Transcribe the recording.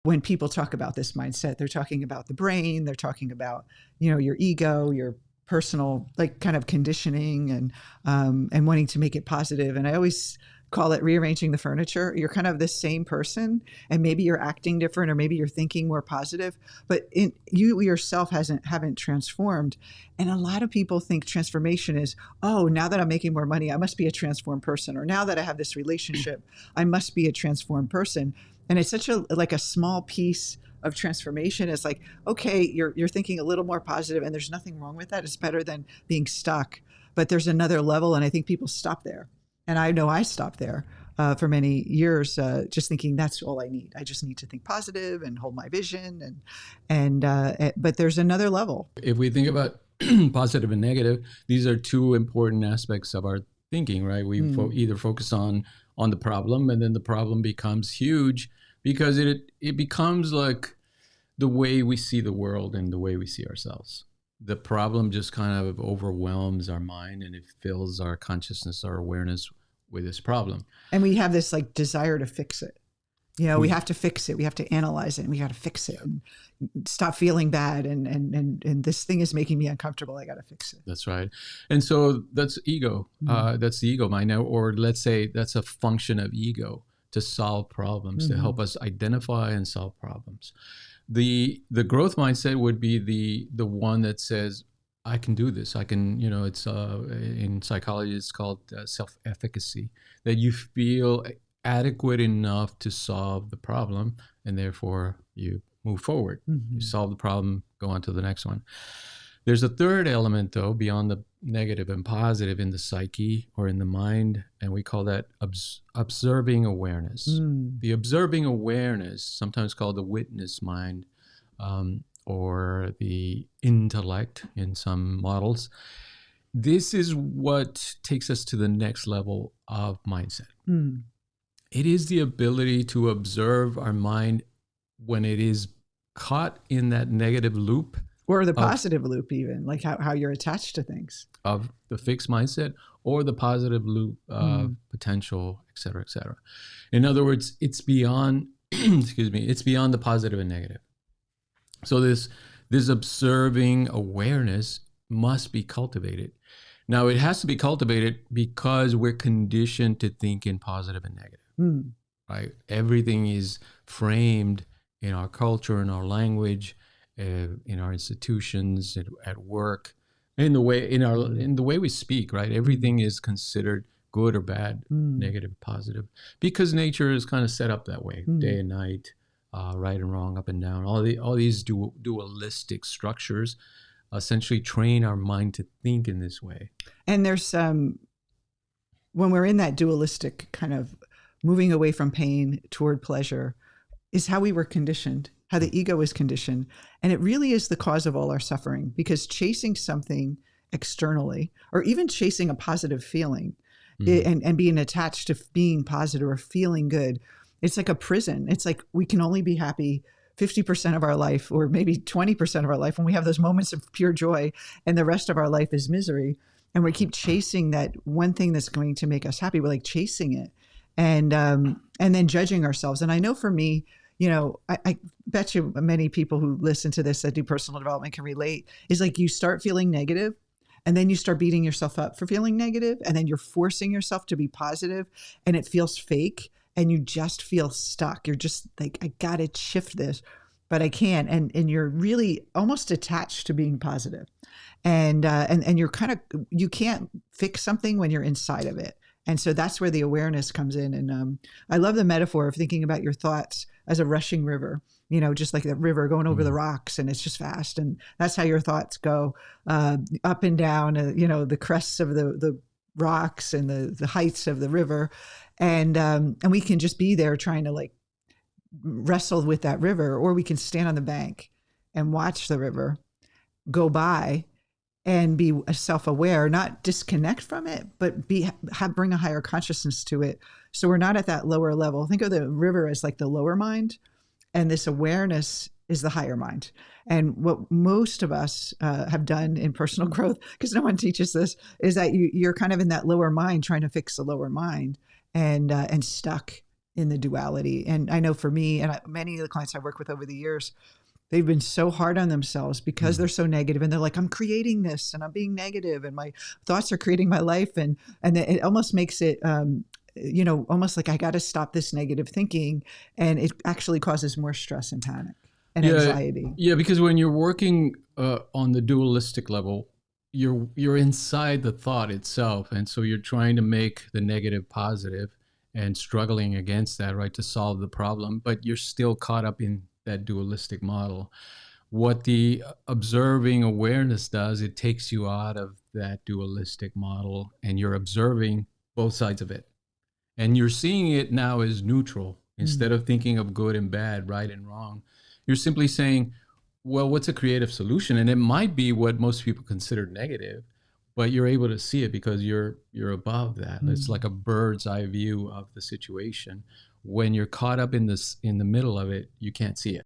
when people talk about this mindset, they're talking about the brain, they're talking about, you know, your ego, your personal, like, kind of conditioning and wanting to make it positive. And I always call it rearranging the furniture. You're kind of the same person, and maybe you're acting different, or maybe you're thinking more positive, but you yourself haven't transformed. And a lot of people think transformation is, oh, now that I'm making more money, I must be a transformed person. Or now that I have this relationship, I must be a transformed person. And it's such a small piece of transformation. It's like, okay, you're thinking a little more positive, and there's nothing wrong with that. It's better than being stuck. But there's another level, and I think people stop there. And I know I stopped there for many years, just thinking that's all I need. I just need to think positive and hold my vision. But there's another level. If we think about positive and negative, these are two important aspects of our thinking, right? We either focus on the problem, and then the problem becomes huge because it becomes like the way we see the world and the way we see ourselves. The problem just kind of overwhelms our mind, and it fills our consciousness, our awareness with this problem. And we have this like desire to fix it. You know, we have to fix it. We have to analyze it, and we got to fix it and stop feeling bad. And this thing is making me uncomfortable. I got to fix it. That's right. And so that's ego. That's the ego mind. Or let's say that's a function of ego to solve problems, to help us identify and solve problems. The growth mindset would be the one that says, I can do this. I can, you know, it's in psychology, it's called self-efficacy, that you feel adequate enough to solve the problem, and therefore you move forward. You solve the problem, go on to the next one. There's a third element, though, beyond the negative and positive in the psyche or in the mind, and we call that observing awareness. The observing awareness, sometimes called the witness mind, or the intellect in some models. This is what takes us to the next level of mindset. It is the ability to observe our mind when it is caught in that negative loop. Or the positive loop, even, like how you're attached to things. Of the fixed mindset, or the positive loop of potential, et cetera, et cetera. In other words, it's beyond, it's beyond the positive and negative. So this observing awareness must be cultivated. Now, it has to be cultivated because we're conditioned to think in positive and negative, right? Everything is framed in our culture, in our language, in our institutions, at work, in the way we speak, right? Everything is considered good or bad, negative, positive, because nature is kind of set up that way, day and night. Right and wrong, up and down, all these dualistic structures essentially train our mind to think in this way. And there's when we're in that dualistic kind of moving away from pain toward pleasure is how we were conditioned, how the ego is conditioned. And it really is the cause of all our suffering, because chasing something externally, or even chasing a positive feeling and being attached to being positive or feeling good, it's like a prison. It's like we can only be happy 50% of our life, or maybe 20% of our life, when we have those moments of pure joy, and the rest of our life is misery. And we keep chasing that one thing that's going to make us happy. We're like chasing it, and then judging ourselves. And I know for me, you know, I bet you many people who listen to this that do personal development can relate, is like you start feeling negative, and then you start beating yourself up for feeling negative, and then you're forcing yourself to be positive, and it feels fake. And you just feel stuck. You're just like, I got to shift this, but I can't. And you're really almost attached to being positive. And you're kind of, you can't fix something when you're inside of it. And so that's where the awareness comes in. And I love the metaphor of thinking about your thoughts as a rushing river, you know, just like the river going over the rocks, and it's just fast. And that's how your thoughts go up and down, you know, the crests of the rocks and the heights of the river. And we can just be there trying to like wrestle with that river, or we can stand on the bank and watch the river go by and be self-aware, not disconnect from it, but bring a higher consciousness to it. So we're not at that lower level. Think of the river as like the lower mind, and this awareness is the higher mind. And what most of us have done in personal growth, because no one teaches this, is that you're kind of in that lower mind trying to fix the lower mind, and stuck. in the duality. And I know for me and many of the clients I work with over the years, they've been so hard on themselves because they're so negative, and they're like, I'm creating this and I'm being negative and my thoughts are creating my life. And it almost makes it, almost like I got to stop this negative thinking. And it actually causes more stress and panic and anxiety. Yeah, because when you're working on the dualistic level, you're inside the thought itself, and so you're trying to make the negative positive and struggling against that, right, to solve the problem, but you're still caught up in that dualistic model. What the observing awareness does, it takes you out of that dualistic model and you're observing both sides of it. And you're seeing it now as neutral instead of thinking of good and bad, right and wrong. You're simply saying, well, what's a creative solution? And it might be what most people consider negative, but you're able to see it because you're above that. It's like a bird's eye view of the situation. When you're caught up in the middle of it, you can't see it.